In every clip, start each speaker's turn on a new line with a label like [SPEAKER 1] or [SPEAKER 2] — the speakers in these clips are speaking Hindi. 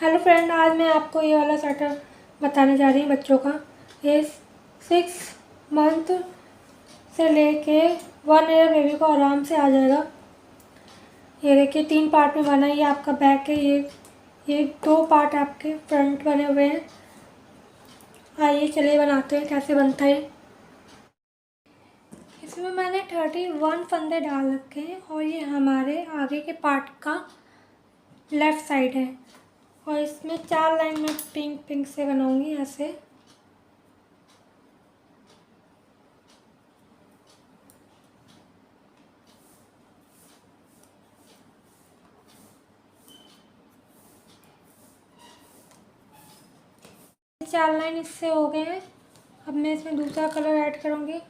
[SPEAKER 1] हेलो फ्रेंड, आज मैं आपको ये वाला स्वेटर बताने जा रही हूँ बच्चों का। ये 6 मंथ से लेके 1 ईयर बेबी को आराम से आ जाएगा। ये देखिए 3 पार्ट में बना है। ये आपका बैक है। ये 2 पार्ट आपके फ्रंट बने हुए हैं। आइए चलिए बनाते हैं कैसे बनता है। इसमें मैंने 31 फंदे डाल रखे हैं और ये हमारे आगे के पार्ट का लेफ़्ट साइड है। और इसमें 4 लाइन में पिंक से बनाऊंगी ऐसे। चार लाइन इससे हो गए हैं। अब मैं इसमें दूसरा कलर ऐड करूँगी।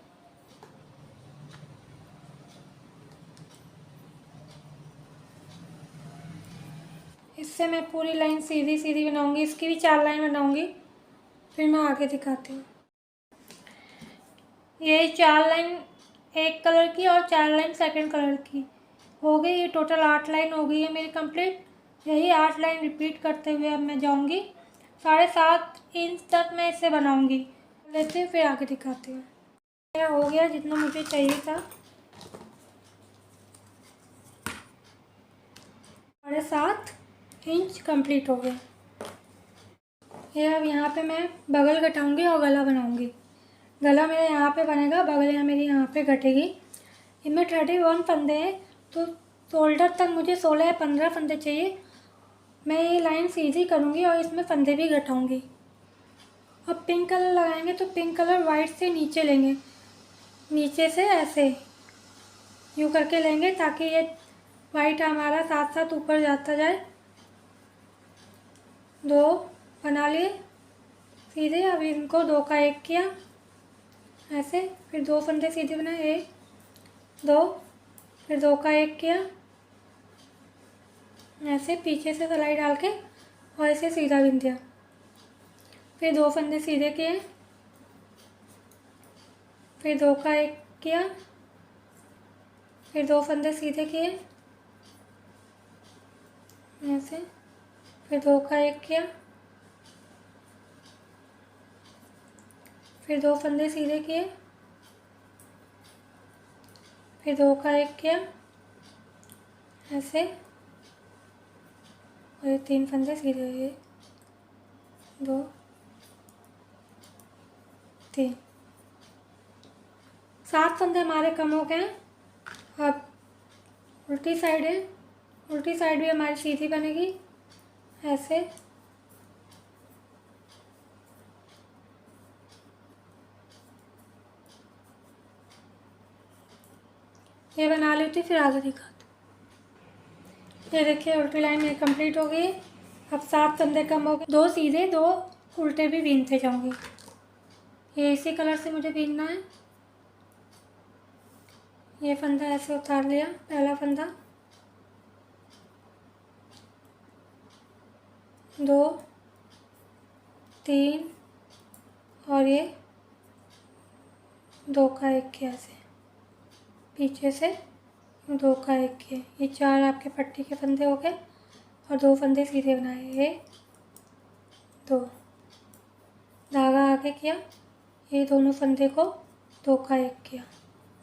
[SPEAKER 1] इससे मैं पूरी लाइन सीधी सीधी बनाऊँगी। इसकी भी 4 लाइन बनाऊँगी, फिर मैं आगे दिखाती हूँ। ये 4 लाइन एक कलर की और 4 लाइन सेकंड कलर की हो गई। ये टोटल 8 लाइन हो गई है मेरी कंप्लीट। यही 8 लाइन रिपीट करते हुए अब मैं जाऊँगी 7.5 इंच तक मैं इसे बनाऊँगी। लेते फिर आगे दिखाती हूँ। मेरा हो गया जितना मुझे चाहिए था। 7.5 इंच कंप्लीट हो गया। ये अब यहाँ पे मैं बगल घटाऊँगी और गला बनाऊँगी। गला मेरा यहाँ पे बनेगा, बगल यहाँ मेरी यहाँ पे घटेगी। इनमें 31 फंदे हैं तो शोल्डर तक मुझे 16 या 15 फंदे चाहिए। मैं ये लाइन सीधी करूँगी और इसमें फंदे भी घटाऊँगी। अब पिंक कलर लगाएंगे तो पिंक कलर वाइट से नीचे लेंगे, नीचे से ऐसे यूँ करके लेंगे ताकि ये वाइट हमारा साथ साथ ऊपर जाता जाए। 2 बना लिए सीधे। अब इनको 2 का 1 किया ऐसे, फिर 2 फंदे सीधे बनाए, 1 2, फिर 2 का 1 किया ऐसे पीछे से सिलाई डाल के और ऐसे सीधा बिन दिया। फिर 2 फंदे सीधे किए, फिर 2 का 1 किया, फिर 2 फंदे सीधे किए ऐसे, फिर 2 का 1 किया, फिर 2 फंदे सीधे किए, फिर 2 का 1 किया ऐसे, और 3 फंदे सीधे हुए, 2 3 7 फंदे हमारे कम हो गए। अब उल्टी साइड है, उल्टी साइड भी हमारी सीधी बनेगी ऐसे। ये बना लेती फिर आगे दिखाती। ये देखिए उल्टी लाइन में कंप्लीट हो गई। अब 7 फंदे कम हो गए। 2 सीधे 2 उल्टे भी बीनते जाऊंगी। ये इसी कलर से मुझे बीनना है। ये फंदा ऐसे उतार लिया, पहला फंदा, 2 3 और ये 2 का 1 किया ऐसे पीछे से, 2 का 1 किया। ये 4 आपके पट्टी के फंदे हो गए और 2 फंदे सीधे बनाए, 1 2, धागा आगे किया, ये दोनों फंदे को 2 का 1 किया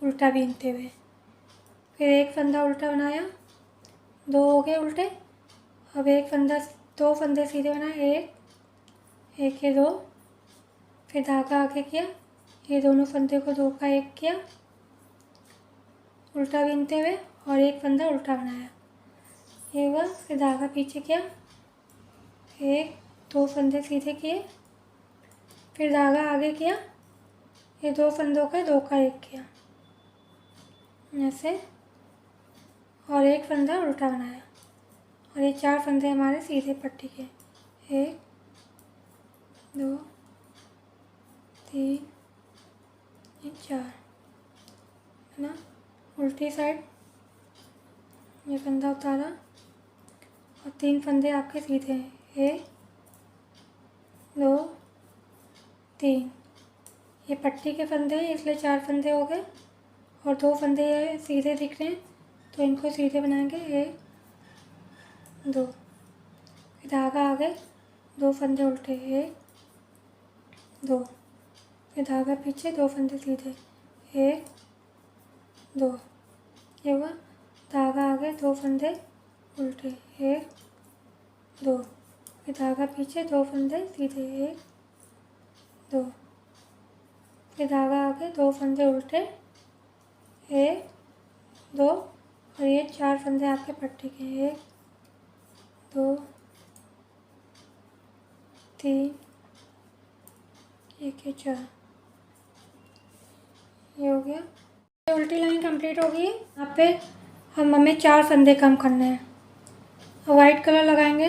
[SPEAKER 1] उल्टा बीनते हुए, फिर 1 फंदा उल्टा बनाया, 2 हो गए उल्टे। अब 1 फंदा 2 फंदे सीधे बनाए, 1 ये 2, फिर धागा आगे किया, ये दोनों फंदे को 2 का 1 किया उल्टा बीनते हुए और 1 फंदा उल्टा बनाया, ये हुआ। फिर धागा पीछे किया, 1 2 फंदे सीधे किए, फिर धागा आगे किया, ये 2 फंदों का 2 का 1 किया ऐसे, और 1 फंदा उल्टा बनाया। और ये 4 फंदे हमारे सीधे पट्टी के, 1 2 3 4 है ना। उल्टी साइड ये फंदा उतारा और 3 फंदे आपके सीधे हैं, 1 2 3। ये पट्टी के फंदे हैं इसलिए 4 फंदे हो गए और 2 फंदे सीधे दिख रहे हैं तो इनको सीधे बनाएंगे, 1 2, फिर धागा आगे, 2 फंदे उल्टे, 1 2, फिर धागा पीछे, 2 फंदे सीधे, 1 2, ये हुआ। धागा आगे, 2 फंदे उल्टे, 1 2, फिर धागा पीछे, 2 फंदे सीधे, 1 2, फिर धागा आगे, 2 फंदे उल्टे, 1 2, और ये 4 फंदे आपके पट्टी के, 1 2 3 1 4, ये हो गया। ये उल्टी लाइन कंप्लीट हो गई है। यहाँ पे हमें 4 फंदे कम करने हैं। अब वाइट कलर लगाएंगे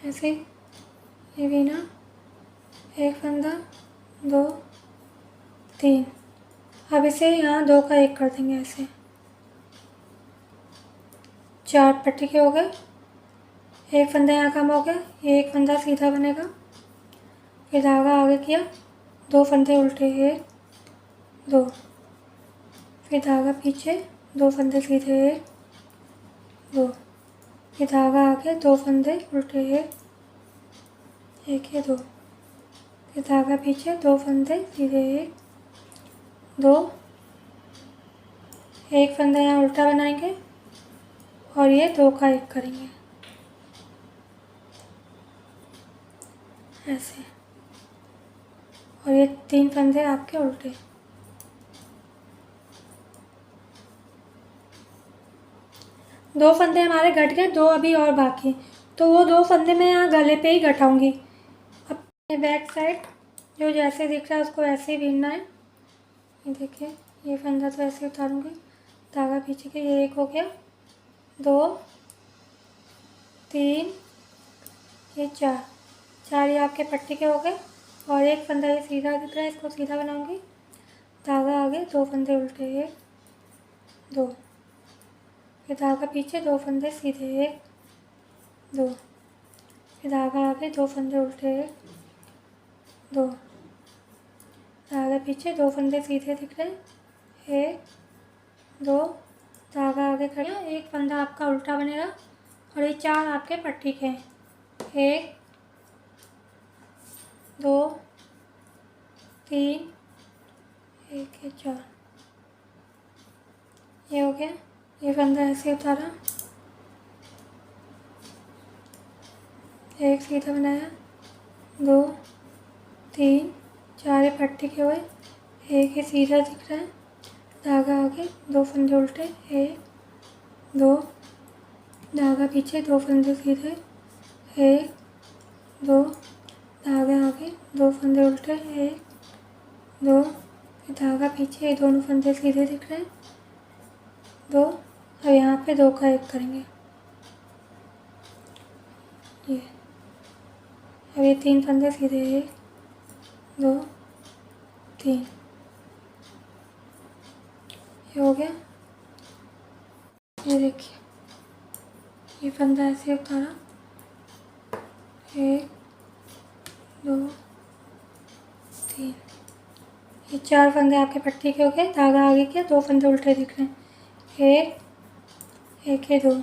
[SPEAKER 1] ऐसे, ये भी ना, 1 फंदा 2 3, अब इसे यहाँ 2 का 1 कर देंगे ऐसे। 4 पट्टी के हो गए, 1 फंदा यहाँ कम हो गया, ये 1 फंदा सीधा बनेगा। फिर धागा आगे किया, 2 फंदे उल्टे, 1 2, फिर धागा पीछे, 2 फंदे सीधे, 1 2, फिर धागा आगे, 2 फंदे उल्टे, 1 2, फिर धागा पीछे, 2 फंदे सीधे, 1 2, 1 फंदा यहाँ उल्टा बनाएंगे और ये 2 का 1 करेंगे ऐसे, और ये 3 फंदे आपके उल्टे। दो फंदे हमारे घट गए, 2 अभी और बाकी, तो वो 2 फंदे मैं यहाँ गले पे ही घटाऊंगी। अब बैक साइड जो जैसे दिख रहा है उसको ऐसे ही बीनना है। ये देखिए, ये फंदा तो ऐसे उतारूंगी, धागा पीछे के, ये 1 हो गया, 2 3, ये 4 ये आपके पट्टी के हो गए, और 1 फंदा ये सीधा दिख रहा है, इसको सीधा बनाऊंगी। धागा आगे, 2 फंदे उल्टे, 1 2, फिर धागा पीछे, 2 फंदे सीधे, 1 2, फिर धागा आगे, 2 फंदे उल्टे, 1 2, धागा पीछे, 2 फंदे सीधे दिख रहे हैं, 1 2, धागा आगे खड़ा, 1 फंदा आपका उल्टा बनेगा, और ये 4 आपके पट्टी के हैं, 1 2 3 1 4, ये हो गया। ये फंदा ऐसे उतारा, 1 सीधा बनाया, 2 3 4 ये पट्टी के हुए, 1 ये सीधा दिख रहा है, धागा आगे, 2 फंदे उल्टे, 1 2, धागा पीछे, 2 फंदे सीधे, 1 2, धागा आगे, 2 फंदे उल्टे, 1 2, धागा पीछे, ये दोनों फंदे सीधे दिख रहे हैं, 2, और यहाँ पे 2 का 1 करेंगे। ये अब ये 3 फंदे सीधे, 1 2 3, ये हो गया। ये देखिए, ये फंदा ऐसे उतारा, 1 2 3, ये 4 फंदे आपके पट्टी के हो गए, धागा आगे किया, 2 फंदे उल्टे दिख रहे हैं, 1 2,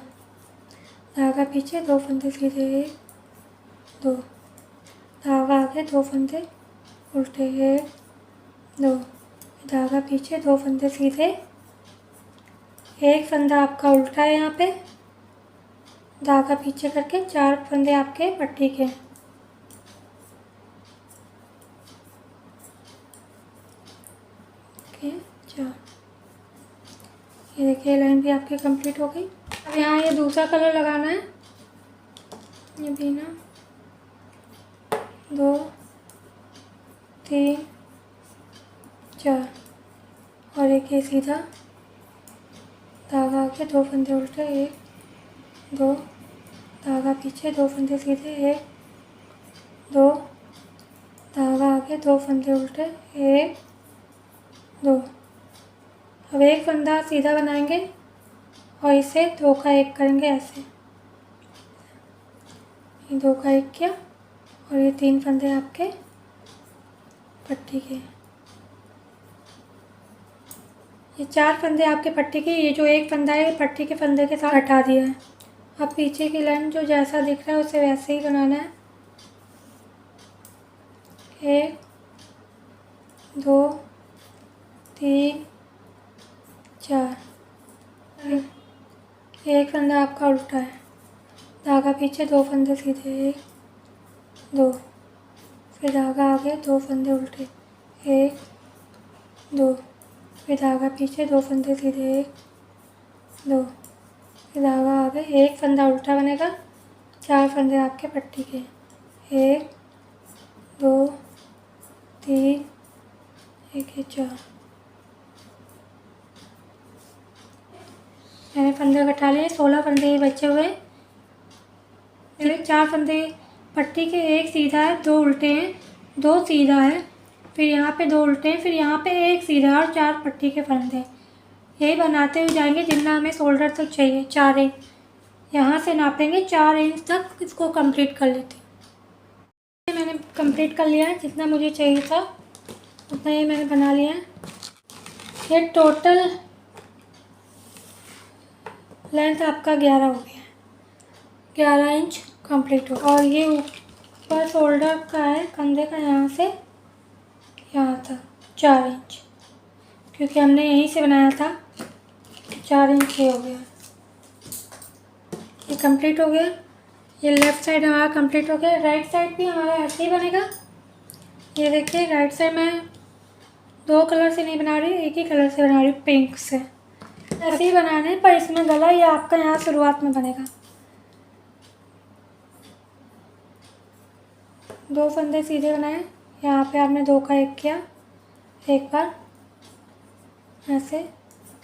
[SPEAKER 1] धागा पीछे, 2 फंदे सीधे, 1 2, धागा आगे, 2 फंदे उल्टे, 1 2, धागा पीछे, 2 फंदे सीधे, 1 फंदा आपका उल्टा है, यहाँ पे धागा पीछे करके 4 फंदे आपके पट्टी के। ओके, 4, ये देखिए लाइन भी आपकी कंप्लीट हो गई। अब यहाँ ये दूसरा कलर लगाना है, ये भी ना, 2 3 4, और एक ये सीधा, धागा आगे, 2 फंदे उल्टे, 1 2, धागा पीछे, 2 फंदे सीधे, 1 2, धागा आगे, 2 फंदे उल्टे, 1 2, अब 1 फंदा सीधा बनाएंगे और इसे 2 का 1 करेंगे ऐसे, ये 2 का 1 किया, और ये 3 फंदे आपके पट्टी के, ये 4 फंदे आपके पट्टी के, ये जो एक फंदा है पट्टी के फंदे के साथ हटा दिया है। अब पीछे की लाइन जो जैसा दिख रहा है उसे वैसे ही बनाना है। 1 2 3 4। एक फंदा आपका उल्टा है, धागा पीछे, 2 फंदे सीधे, 1 2, फिर धागा आगे, 2 फंदे उल्टे, 1 2, फिर धागा पीछे, 2 फंदे सीधे, 1 2, फिर धागा आगे, एक फंदा उल्टा बनेगा, 4 फंदे आपके पट्टी के, 1 2 3 1 4। मैंने फंदे घटा लिए, 16 फंदे ही बचे हुए। मेरे 4 फंदे पट्टी के, एक सीधा है, 2 उल्टे हैं, 2 सीधा है, फिर यहाँ पे 2 उल्टे हैं, फिर यहाँ पे एक सीधा है और 4 पट्टी के फंदे। यही बनाते हुए जाएंगे जितना हमें शोल्डर तक चाहिए, 4 इंच। यहाँ से नापेंगे 4 इंच तक, इसको कंप्लीट कर लेते हैं। मैंने कंप्लीट कर लिया है, जितना मुझे चाहिए था उतना ही मैंने बना लिया है। ये टोटल लेंथ आपका 11 हो गया है, 11 इंच कंप्लीट हो। और ये ऊपर शोल्डर का है, कंधे का, यहाँ से यहाँ तक 4 इंच, क्योंकि हमने यहीं से बनाया था, 4 इंच ये हो गया। ये कंप्लीट हो गया। ये लेफ़्ट साइड हमारा कंप्लीट हो गया। राइट साइड भी हमारा ऐसे ही बनेगा। ये देखिए, राइट साइड मैं 2 कलर से नहीं बना रही, एक ही कलर से बना रही हूँ, पिंक से। ऐसे ही बनाना है, पर इसमें गला ये आपका यहाँ शुरुआत में बनेगा। 2 फंदे सीधे बनाए, यहाँ पे आपने 2 का 1 किया, एक बार ऐसे,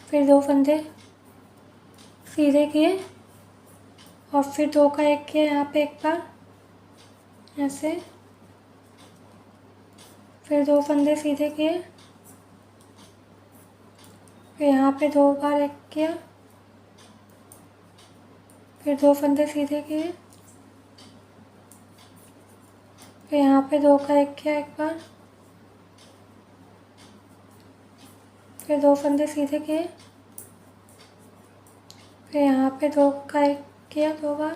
[SPEAKER 1] फिर 2 फंदे सीधे किए और फिर 2 का 1 किया यहाँ पे एक बार ऐसे, फिर 2 फंदे सीधे किए, फिर यहाँ पे 2 बार 1 किया, फिर 2 फंदे सीधे किए, फिर यहाँ पे 2 का 1 किया एक बार, फिर 2 फंदे सीधे किए, फिर यहाँ पे 2 का 1 किया 2 बार,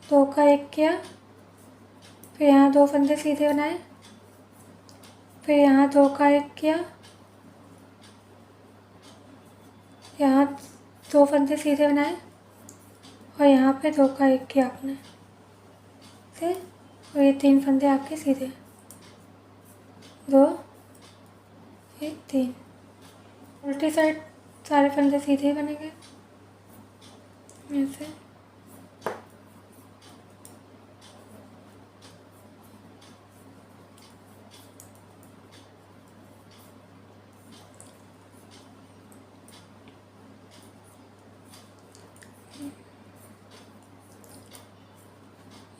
[SPEAKER 1] 2 का 1 किया, फिर यहाँ 2 फंदे सीधे बनाए, फिर यहाँ 2 का 1 किया, यहाँ 2 फंदे सीधे बनाए और यहाँ पे 2 का 1 किया आपने से, और ये 3 फंदे आपके सीधे, 2 1 3। उल्टी साइड सारे फंदे सीधे ही बनेंगे ऐसे।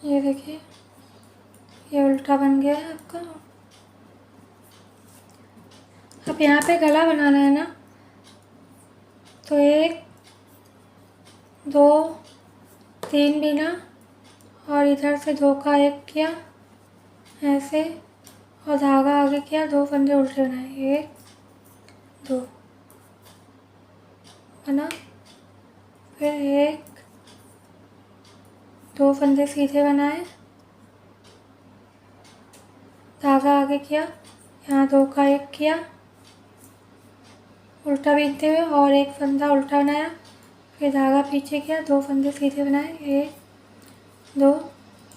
[SPEAKER 1] ये देखिए, ये उल्टा बन गया है आपका। अब यहाँ पे गला बनाना है ना, तो 1 2 3 बिना और इधर से 2 का 1 किया ऐसे, और धागा आगे किया, 2 फंदे उल्टे बनाए, 1 2 बना, फिर 1 2 फंदे सीधे बनाए, धागा आगे किया, यहाँ 2 का 1 किया उल्टा बीनते हुए और 1 फंदा उल्टा बनाया, फिर धागा पीछे किया, 2 फंदे सीधे बनाए, 1 2,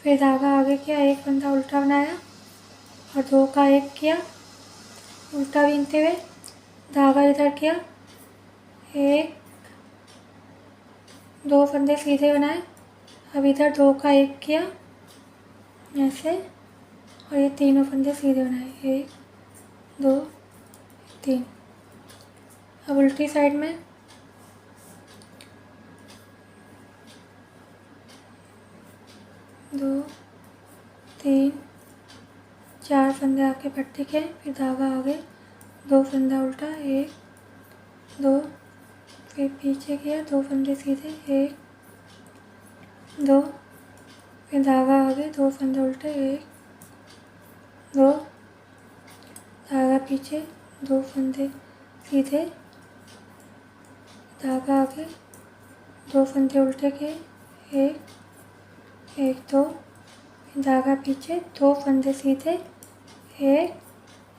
[SPEAKER 1] फिर धागा आगे किया, 1 फंदा उल्टा बनाया और 2 का 1 किया उल्टा बीनते हुए, धागा इधर किया, 1 2 फंदे सीधे बनाए, अब इधर 2 का 1 किया ऐसे, और ये तीनों फंदे सीधे बनाए, 1 2 3। अब उल्टी साइड में 2 3 4 फंदे आपके पट्टी के, फिर धागा आगे, 2 फंदा उल्टा, 1 2, फिर पीछे किया, 2 फंदे सीधे, 1 2, फिर धागा आगे, 2 फंदे उल्टे, 1 2, धागा पीछे, 2 फंदे सीधे, धागा आगे, 2 फंदे उल्टे किए, एक, एक, 2, फिर धागा पीछे, 2 फंदे सीधे, एक,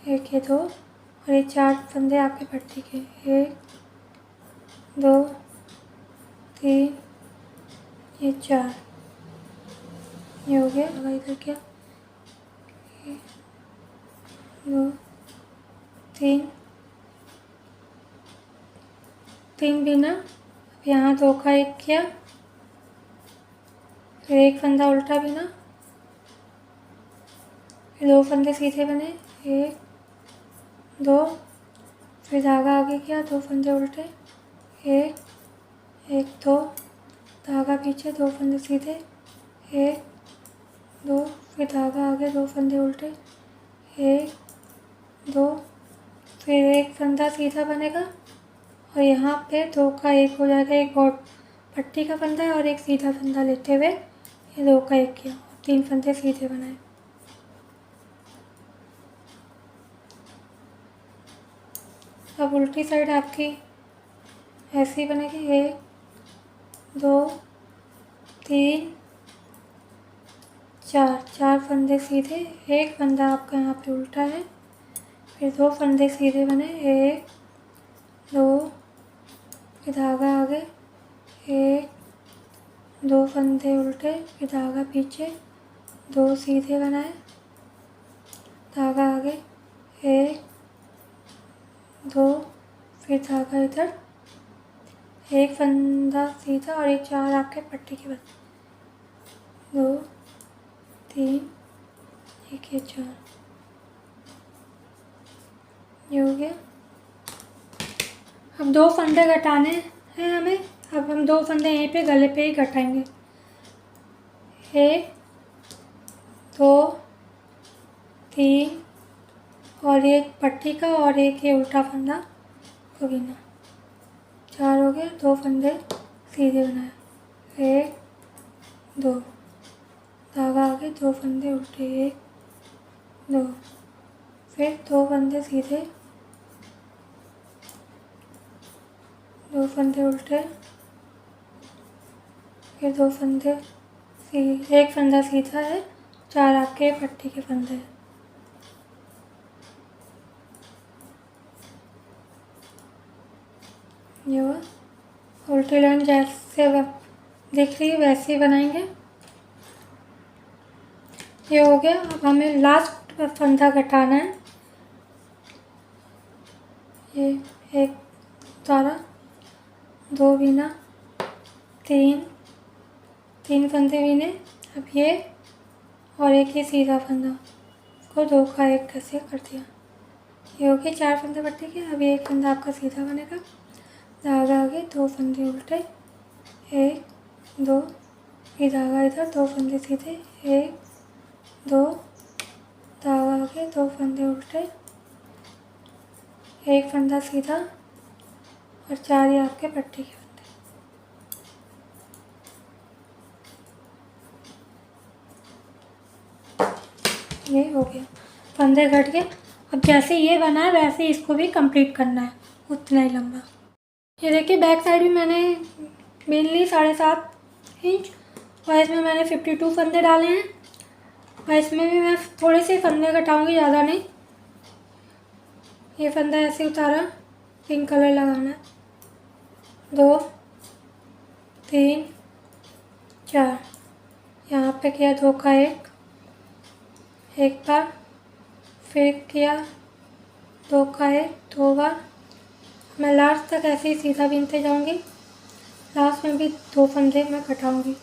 [SPEAKER 1] एक, ये 2 और ये 4 फंदे आपके पट्टी के, 1, 2, 3, ये 4, ये हो गया। अब इधर क्या, 1, 2, 3, 3 बिना, यहाँ 2 का 1 किया, फिर 1 फंदा उल्टा बिना, फिर 2 फंदे सीधे बने, 1, 2, फिर धागा आगे किया, 2 फंदे उल्टे, 1, एक, 2, धागा पीछे, 2 फंदे सीधे, 1, 2, फिर धागा आगे, 2 फंदे उल्टे, 1, 2, फिर 1 फंदा सीधा बनेगा और यहाँ पे 2 का 1 हो जाएगा। एक और पट्टी का फंदा है और एक सीधा फंदा लेते हुए ये 2 का 1 किया, 3 फंदे सीधे बनाए। अब उल्टी साइड आपकी ऐसी बनेगी, 1, 2, 3, 4, 4 फंदे सीधे, 1 फंदा आपका यहाँ पे उल्टा है, फिर 2 फंदे सीधे बने, 1, 2, फिर धागा आगे, 1, 2 फंदे उल्टे, फिर धागा पीछे, 2 सीधे बनाए, धागा आगे, 1, 2, फिर धागा इधर, 1 फंदा सीधा और ये 4 आपके पट्टी के बने, 2, 3, 1, ये 4, ये हो गया। अब 2 फंदे घटाने हैं हमें। अब हम 2 फंदे यहीं पे गले पे ही घटाएंगे, 1, 2, 3 और एक पट्टी का और एक ये उल्टा फंदा को गिना, 4 हो गए। 2 फंदे सीधे बनाए, 1, 2, धागा आगे, 2 फंदे उल्टे, 1, 2, फिर 2 फंदे सीधे, 2 फंदे उल्टे, फिर 2 फंदे 1 फंदा सीधा है, 4 आपके पट्टी के फंदे हैं। ये हुआ। उल्टी लाइन जैसे दिख रही है वैसे ही बनाएंगे। ये हो गया। अब हमें लास्ट फंदा घटाना है। ये 1 उतारा, 2 बिना, 3 फंदे बिने। अब ये और एक ये सीधा फंदा को 2 का 1 कैसे कर दिया। ये हो गए 4 फंदे पट्टी के। अब ये 1 फंदा आपका सीधा बनेगा, धागा आगे, 2 फंदे उल्टे, 1, 2, फिर धागा इधर, 2 फंदे सीधे, 1, 2, धागा आगे, 2 फंदे उल्टे, 1 फंदा सीधा और 4 ये आपके पट्टी के फंदे। ये हो गया, फंदे घट गए। अब जैसे ये बना है वैसे इसको भी कंप्लीट करना है, उतना ही लंबा। ये देखिए बैक साइड भी मैंने बीन ली 7.5 इंच और इसमें मैंने 52 फंदे डाले हैं और इसमें भी मैं थोड़े से फंदे घटाऊंगी, ज़्यादा नहीं। ये फंदा ऐसे उतारा, पिंक कलर लगाना है, 2, 3, 4, यहाँ पे किया 2 का 1 बार, फिर किया 2 का 1 2 बार। मैं लास्ट तक ऐसे ही सीधा बीनते जाऊंगी, लास्ट में भी 2 फंदे मैं घटाऊंगी।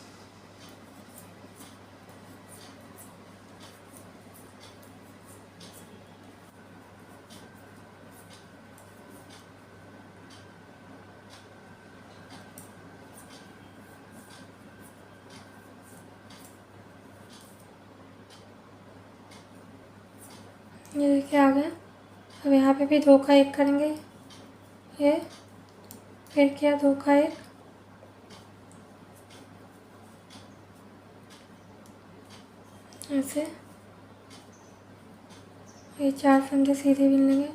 [SPEAKER 1] ये देखिए आ गया। अब यहाँ पे भी 2 का 1 करेंगे, ये फिर किया 2 का 1, ऐसे ये 4 फंदे सीधे बीन लेंगे,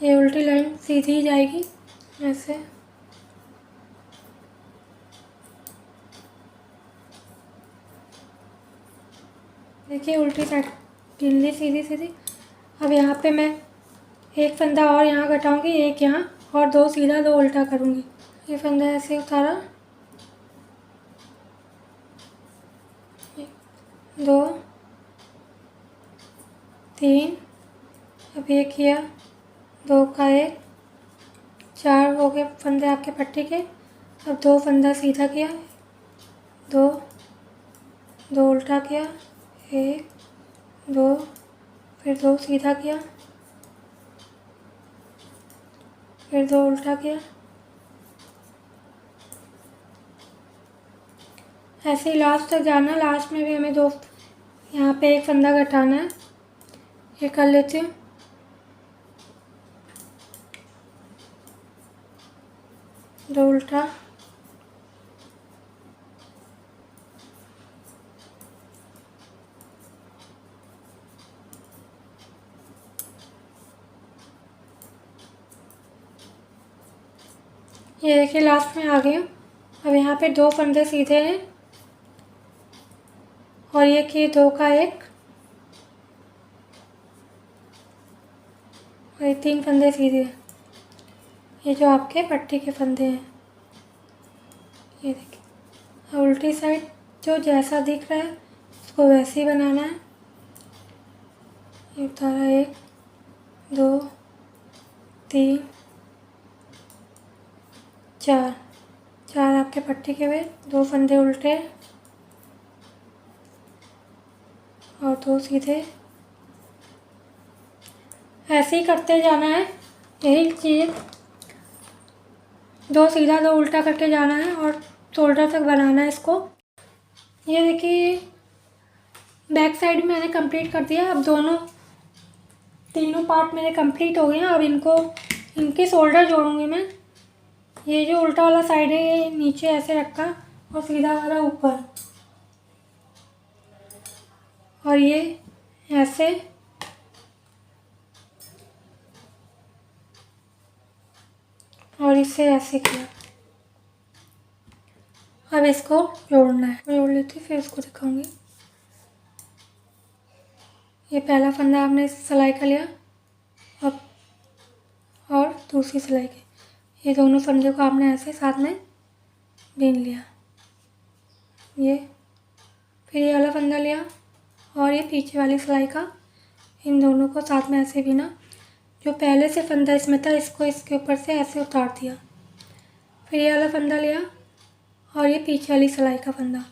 [SPEAKER 1] ये उल्टी लाइन सीधी जाएगी ऐसे। देखिए उल्टी साइड बिन ली सीधी सीधी। अब यहाँ पे मैं एक फंदा और यहाँ घटाऊंगी, एक यहाँ और दो सीधा दो उल्टा करूँगी। ये फंदा ऐसे उतारा, दो तीन, अब एक किया, दो का एक, चार हो गए फंदे आपके पट्टी के। अब दो फंदा सीधा किया, दो दो उल्टा किया, एक दो, फिर दो सीधा किया, फिर दो उल्टा किया। ऐसे ही लास्ट तक जाना। लास्ट में भी हमें दो, यहाँ पे एक फंदा घटाना है। ये कर लेती हूँ। दो उल्टा, ये देखिए लास्ट में आ गई हूँ। अब यहाँ पे दो फंदे सीधे हैं और ये किए दो का एक, और ये तीन फंदे सीधे हैं। ये जो आपके पट्टी के फंदे हैं, ये देखिए। उल्टी साइड जो जैसा दिख रहा है उसको वैसे ही बनाना है। ये उतारा, एक दो तीन चार, चार आपके पट्टी के हुए, दो फंदे उल्टे और दो सीधे। ऐसे ही करते जाना है। यही चीज़ दो सीधा दो उल्टा करके जाना है और शोल्डर तक बनाना है इसको। ये देखिए बैक साइड मैंने कंप्लीट कर दिया। अब दोनों तीनों पार्ट मेरे कंप्लीट हो गए हैं। अब इनके शोल्डर जोड़ूंगी मैं। ये जो उल्टा वाला साइड है ये नीचे ऐसे रखा और सीधा वाला ऊपर, और ये ऐसे, और इसे ऐसे किया। अब इसको जोड़ना है। जोड़ लेती हूँ फिर इसको दिखाऊंगी। ये पहला फंदा आपने सिलाई का लिया, अब और दूसरी सिलाई के ये दोनों फंदे को आपने ऐसे साथ में बीन लिया। ये फिर ये वाला फंदा लिया और ये पीछे वाली सिलाई का इन दोनों को साथ में ऐसे बीना। जो पहले से फंदा इसमें था इसको इसके ऊपर से ऐसे उतार दिया। फिर ये वाला फंदा लिया और ये पीछे वाली सिलाई का फंदा,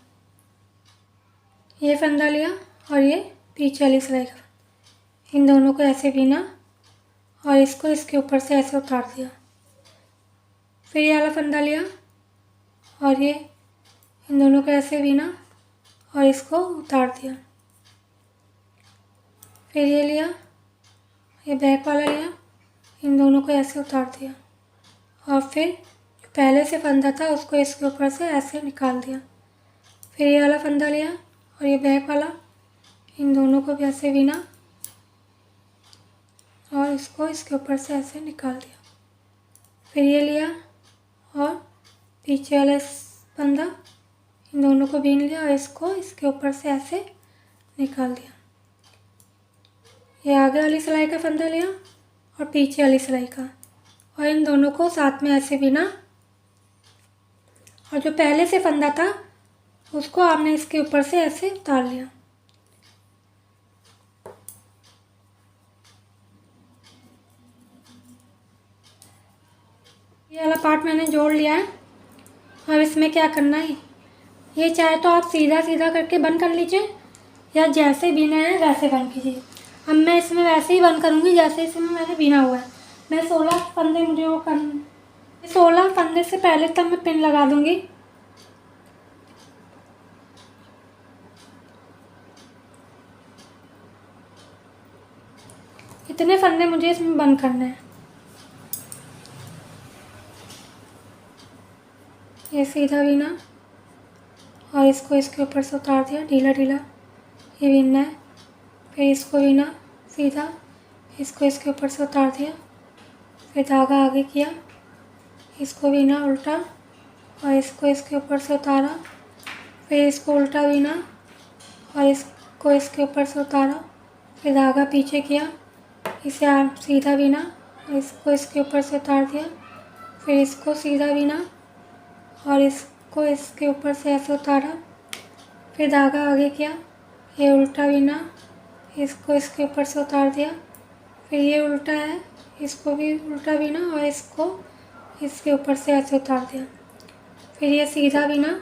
[SPEAKER 1] ये फंदा लिया और ये पीछे वाली सिलाई का फंदा, इन दोनों को ऐसे बीना और इसको इसके ऊपर से ऐसे उतार दिया। फिर ये वाला फंदा लिया और ये इन दोनों को ऐसे बीना और इसको उतार दिया। फिर ये लिया, ये बैक वाला लिया, इन दोनों को ऐसे उतार दिया और फिर जो पहले से फंदा था उसको इसके ऊपर से ऐसे निकाल दिया। फिर ये वाला फंदा लिया और ये बैक वाला, इन दोनों को भी ऐसे बीना और इसको इसके ऊपर से ऐसे निकाल दिया। फिर ये लिया और पीछे वाला फंदा, इन दोनों को बीन लिया और इसको इसके ऊपर से ऐसे निकाल दिया। ये आगे वाली सिलाई का फंदा लिया और पीछे वाली सिलाई का, और इन दोनों को साथ में ऐसे बीना और जो पहले से फंदा था उसको आपने इसके ऊपर से ऐसे उतार लिया। ये वाला पार्ट मैंने जोड़ लिया है। अब इसमें क्या करना है, ये चाहे तो आप सीधा सीधा करके बंद कर लीजिए या जैसे बीना है वैसे बंद कीजिए। अब मैं इसमें वैसे ही बंद करूँगी जैसे इसमें मैंने बीना हुआ है। मैं 16 फंदे मुझे वो करना, 16 फंदे से पहले तक मैं पिन लगा दूँगी। इतने फंदे मुझे इसमें बंद करने हैं। ये सीधा बीना और इसको इसके ऊपर से उतार दिया, ढीला ढीला ये बीनना है। फिर इसको बीना सीधा, इसको इसके ऊपर से उतार दिया फिर धागा आगे किया, इसको बीना उल्टा और इसको इसके ऊपर से उतारा, फिर इसको उल्टा बीना और इसको इसके ऊपर से उतारा, फिर धागा पीछे किया, इसे आप सीधा बीना और इसको इसके ऊपर से उतार दिया, फिर इसको सीधा बीना और इसको इसके ऊपर से ऐसे उतारा, फिर धागा आगे किया, ये उल्टा बीना, इसको इसके ऊपर से उतार दिया, फिर ये उल्टा है, इसको भी उल्टा बीना और इसको इसके ऊपर से ऐसे उतार दिया, फिर ये सीधा बीना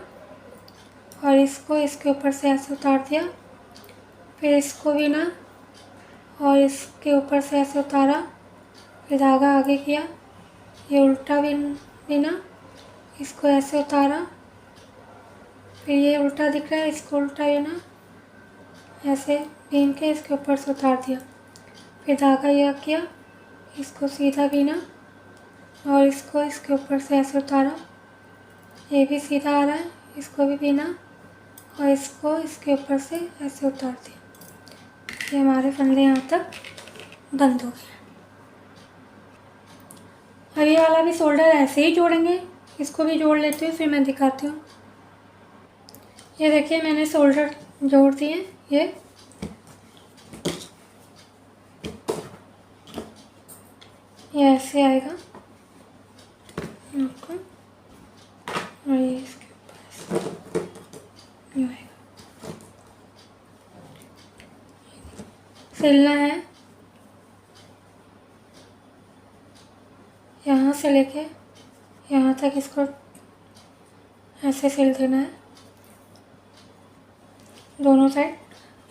[SPEAKER 1] और इसको इसके ऊपर से ऐसे उतार दिया, फिर इसको बीना और इसके ऊपर से ऐसे उतारा, फिर धागा आगे किया, ये उल्टा बीना, इसको ऐसे उतारा, फिर ये उल्टा दिख रहा है, इसको उल्टा बीना, ऐसे बीन के इसके ऊपर से उतार दिया, फिर धागा यह किया, इसको सीधा बीना और इसको इसके ऊपर से ऐसे उतारा, ये भी सीधा आ रहा है, इसको भी बीना और इसको इसके ऊपर से ऐसे उतार दिया। ये हमारे फंदे यहाँ तक बंद हो गए। अब ये वाला भी शोल्डर ऐसे ही जोड़ेंगे, इसको भी जोड़ लेती हूँ, फिर मैं दिखाती हूँ। ये देखिए मैंने शोल्डर जोड़ दिए, ये ऐसे आएगा आपको और ये इसके ऊपर यूँ आएगा। सिलना है यहाँ से लेके यहाँ तक, इसको ऐसे सिल देना है दोनों साइड।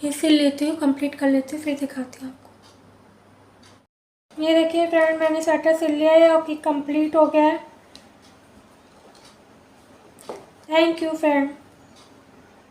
[SPEAKER 1] ये सिल लेती हूँ, कंप्लीट कर लेती हूँ, फिर दिखाती हूँ आपको। ये देखिए फ्रेंड, मैंने स्वेटर सिल लिया है और कंप्लीट हो गया है। Thank you friend.